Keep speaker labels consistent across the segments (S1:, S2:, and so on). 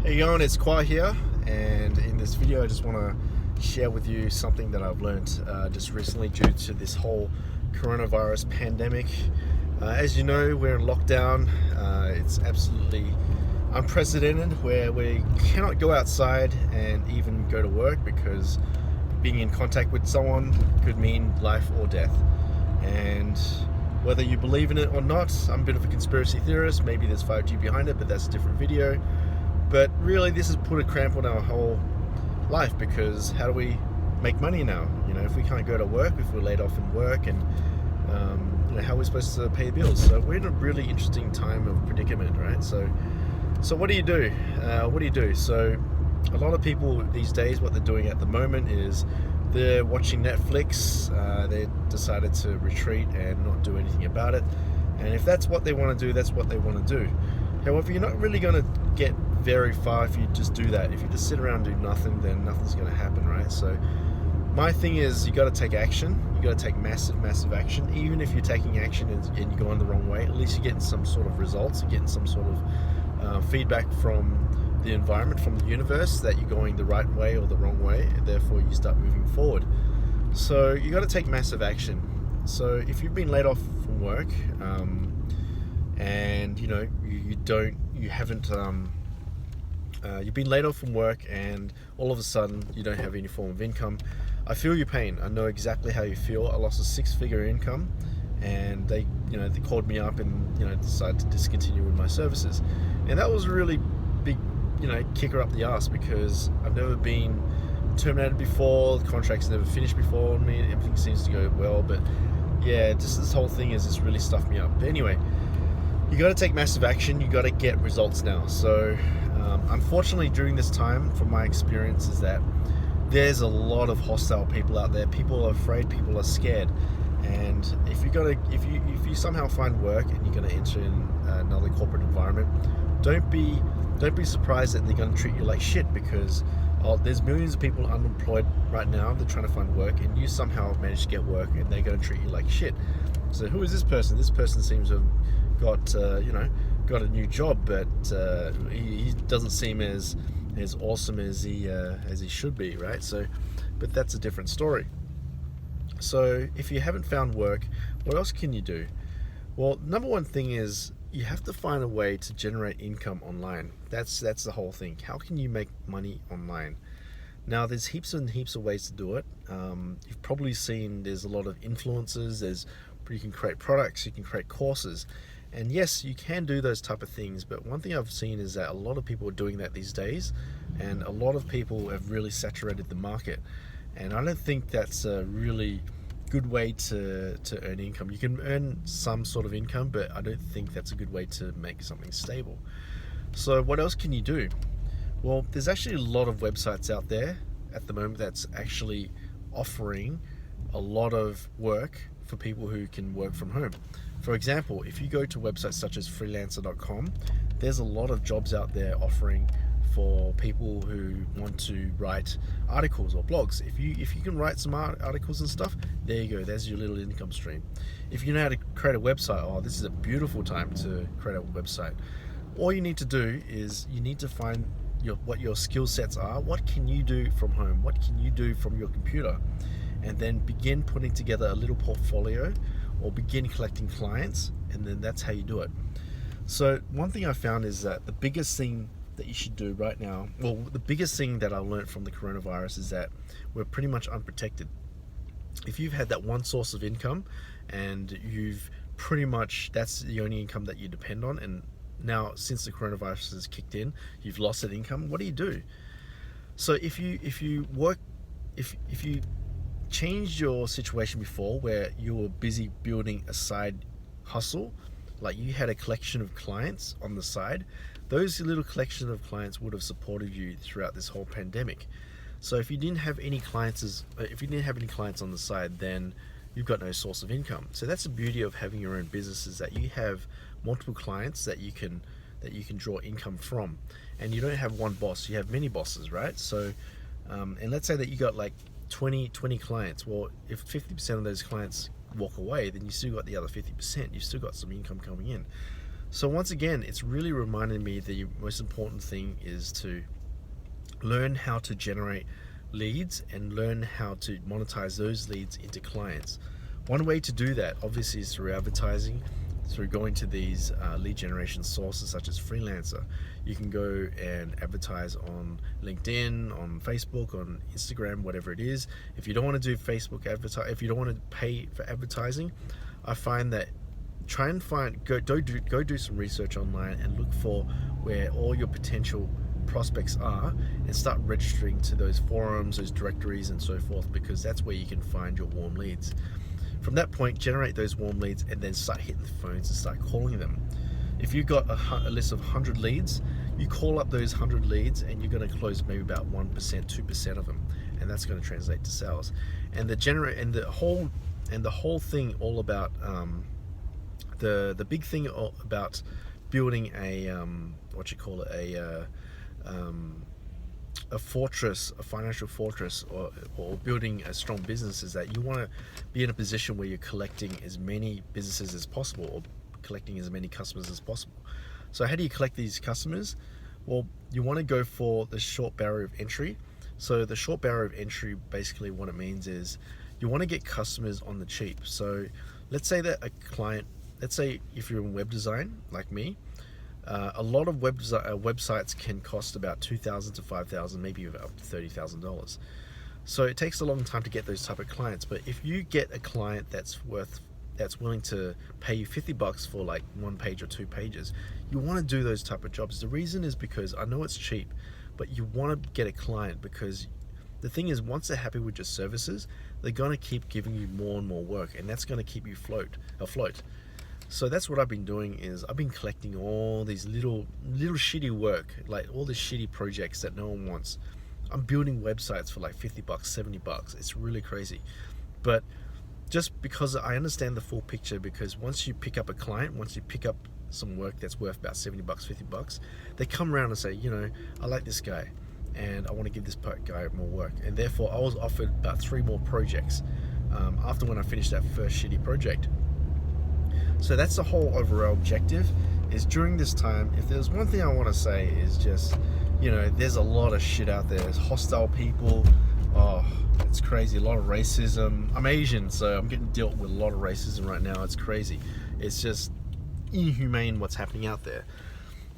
S1: Hey going, it's Khoa here, and in this video I just want to share with you something that I've learned just recently due to this whole coronavirus pandemic. As you know, we're in lockdown. It's absolutely unprecedented where we cannot go outside and even go to work because being in contact with someone could mean life or death. And whether you believe in it or not, I'm a bit of a conspiracy theorist. Maybe there's 5G behind it, but that's a different video. But really, this has put a cramp on our whole life, because how do we make money now? You know, if we can't go to work, if we're laid off from work, and how are we supposed to pay bills? So we're in a really interesting time of predicament, right? So what do you do? So a lot of people these days, what they're doing at the moment is they're watching Netflix. They decided to retreat and not do anything about it. And if that's what they want to do, that's what they want to do. However, you're not really going to get very far if you just do that. If you just sit around and do nothing, then nothing's going to happen, right? So my thing is, you got to take action. You got to take massive action. Even if you're taking action and you're going the wrong way, at least you're getting some sort of results. You're getting some sort of feedback from the environment, from the universe, that you're going the right way or the wrong way, and therefore you start moving forward. So you got to take massive action. So if you've been laid off from work, and you've been laid off from work, and all of a sudden you don't have any form of income, I feel your pain. I know exactly how you feel. I lost a 6-figure income, and they called me up and decided to discontinue with my services, and that was a really big kicker up the ass, because I've never been terminated before. The contract's never finished before. I mean, everything seems to go well, but yeah, just this whole thing has just really stuffed me up. But anyway, you got to take massive action. You got to get results now. So unfortunately, during this time, from my experience, is that there's a lot of hostile people out there. People are afraid. People are scared. And if you somehow find work and you're going to enter in another corporate environment, don't be surprised that they're going to treat you like shit, because there's millions of people unemployed right now. They're trying to find work, and you somehow manage to get work, and they're going to treat you like shit. So who is this person? This person seems to have got a new job, but he doesn't seem as awesome as he should be, right? So, but that's a different story. So if you haven't found work, what else can you do? Well, number one thing is you have to find a way to generate income online. That's the whole thing. How can you make money online? Now, there's heaps and heaps of ways to do it. You've probably seen there's a lot of influencers. You can create products, you can create courses. And yes, you can do those type of things, but one thing I've seen is that a lot of people are doing that these days, and a lot of people have really saturated the market. And I don't think that's a really good way to earn income. You can earn some sort of income, but I don't think that's a good way to make something stable. So what else can you do? Well, there's actually a lot of websites out there at the moment that's actually offering a lot of work for people who can work from home. For example, if you go to websites such as freelancer.com, there's a lot of jobs out there offering for people who want to write articles or blogs. If you can write some articles and stuff, there you go. There's your little income stream. If you know how to create a website, this is a beautiful time to create a website. All you need to do is you need to find what your skill sets are. What can you do from home? What can you do from your computer? And then begin putting together a little portfolio, or begin collecting clients, and then that's how you do it. So one thing I found is that the biggest thing that you should do right now, the biggest thing that I learned from the coronavirus is that we're pretty much unprotected. If you've had that one source of income and that's the only income that you depend on, and now since the coronavirus has kicked in, you've lost that income, what do you do? So if you changed your situation before, where you were busy building a side hustle, like you had a collection of clients on the side, those little collection of clients would have supported you throughout this whole pandemic. So if you didn't have any clients on the side, then you've got no source of income. So that's the beauty of having your own business, is that you have multiple clients that you can draw income from, and you don't have one boss, you have many bosses, right? So and let's say that you got like 20 clients. Well, if 50% of those clients walk away, then you still got the other 50%. You've still got some income coming in. So once again, it's really reminding me the most important thing is to learn how to generate leads and learn how to monetize those leads into clients. One way to do that obviously is through advertising, through going to these lead generation sources such as Freelancer. You can go and advertise on LinkedIn, on Facebook, on Instagram, whatever it is. If you don't want to do Facebook if you don't want to pay for advertising, I find that go do some research online and look for where all your potential prospects are, and start registering to those forums, those directories and so forth, because that's where you can find your warm leads. From that point, generate those warm leads and then start hitting the phones and start calling them. If you've got a list of 100 leads, you call up those 100 leads and you're going to close maybe about 1%, 2% of them, and that's going to translate to sales. And the whole thing all about the big thing about building a fortress, a financial fortress, or building a strong business, is that you want to be in a position where you're collecting as many businesses as possible, or collecting as many customers as possible. So how do you collect these customers? Well, you want to go for the short barrier of entry. So the short barrier of entry, basically what it means is you want to get customers on the cheap. So let's say that let's say if you're in web design like me, a lot of websites can cost about $2,000 to $5,000, maybe up to $30,000. So it takes a long time to get those type of clients. But if you get a client that's willing to pay you $50 for like 1 page or 2 pages, you want to do those type of jobs. The reason is because I know it's cheap, but you want to get a client, because the thing is, once they're happy with your services, they're going to keep giving you more and more work, and that's going to keep you afloat. So that's what I've been doing, is I've been collecting all these little shitty work, like all the shitty projects that no one wants. I'm building websites for like $50, $70. It's really crazy. But just because I understand the full picture, because once you pick up a client, once you pick up some work that's worth about $70, $50, they come around and say, I like this guy and I want to give this guy more work. And therefore I was offered about 3 more projects after when I finished that first shitty project. So that's the whole overall objective, is during this time, if there's one thing I want to say, is just, there's a lot of shit out there. There's hostile people. Oh, it's crazy. A lot of racism. I'm Asian, so I'm getting dealt with a lot of racism right now. It's crazy. It's just inhumane what's happening out there.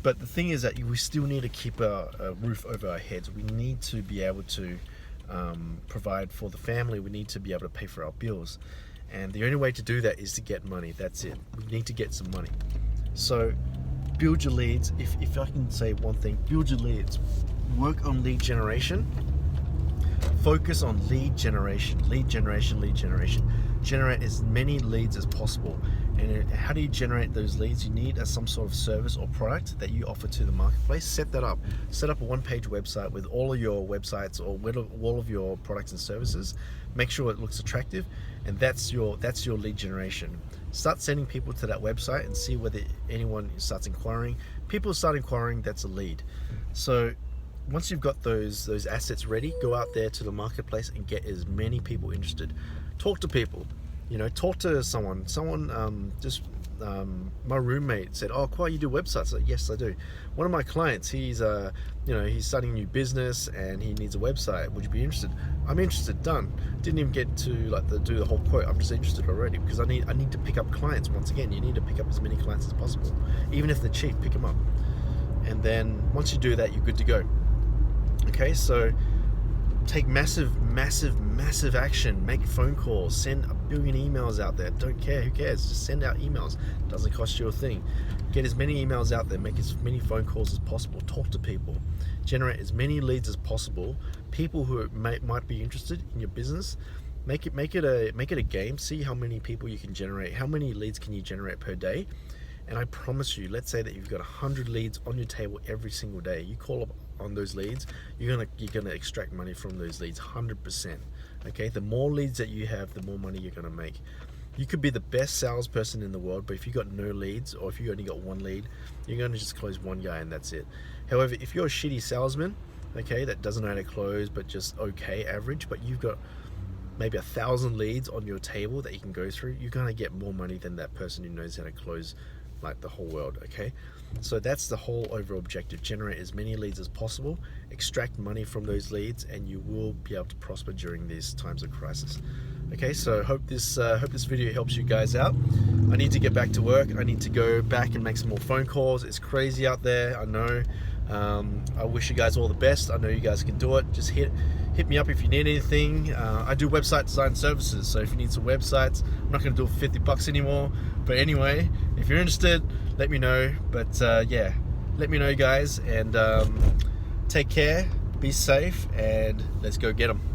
S1: But the thing is that we still need to keep a roof over our heads. We need to be able to provide for the family. We need to be able to pay for our bills. And the only way to do that is to get money. That's it. We need to get some money. So build your leads. If I can say one thing, build your leads. Work on lead generation. Focus on lead generation. Generate as many leads as possible. And how do you generate those leads? You need some sort of service or product that you offer to the marketplace. Set that up. Set up a 1-page website with all of your websites or all of your products and services. Make sure it looks attractive, and that's your lead generation. Start sending people to that website and see whether anyone starts inquiring. People start inquiring, that's a lead. So once you've got those assets ready, go out there to the marketplace and get as many people interested. Talk to people. Talk to someone. My roommate said, "Oh, Khoa, you do websites?" Like, yes, I do. One of my clients, he's starting a new business and he needs a website. Would you be interested? I'm interested. Done. Didn't even get to do the whole quote. I'm just interested already, because I need to pick up clients. Once again, you need to pick up as many clients as possible, even if they're cheap. Pick them up, and then once you do that, you're good to go. Okay, so take massive action. Make phone calls, send a billion emails out there. Don't care, who cares? Just send out emails. Doesn't cost you a thing. Get as many emails out there, make as many phone calls as possible, talk to people, generate as many leads as possible. People who might be interested in your business. Make it a game. See how many people you can generate. How many leads can you generate per day? And I promise you, let's say that you've got 100 leads on your table every single day. You call up on those leads, you're gonna extract money from those leads, 100%. Okay, the more leads that you have, the more money you're gonna make. You could be the best salesperson in the world, but if you got no leads, or if you only got 1 lead, you're gonna just close 1 guy and that's it. However, if you're a shitty salesman, okay, that doesn't know how to close, but just okay, average, but you've got maybe 1,000 leads on your table that you can go through, you're gonna get more money than that person who knows how to close like the whole world. Okay, so that's the whole overall objective: generate as many leads as possible, extract money from those leads, and you will be able to prosper during these times of crisis. Okay, so hope this video helps you guys out. I need to get back to work. I need to go back and make some more phone calls. It's crazy out there, I know. I wish you guys all the best. I know you guys can do it. Just hit me up if you need anything. I do website design services, so if you need some websites, I'm not going to do it for 50 bucks anymore. But anyway, if you're interested, let me know. But yeah, let me know, guys, and take care, be safe, and let's go get them.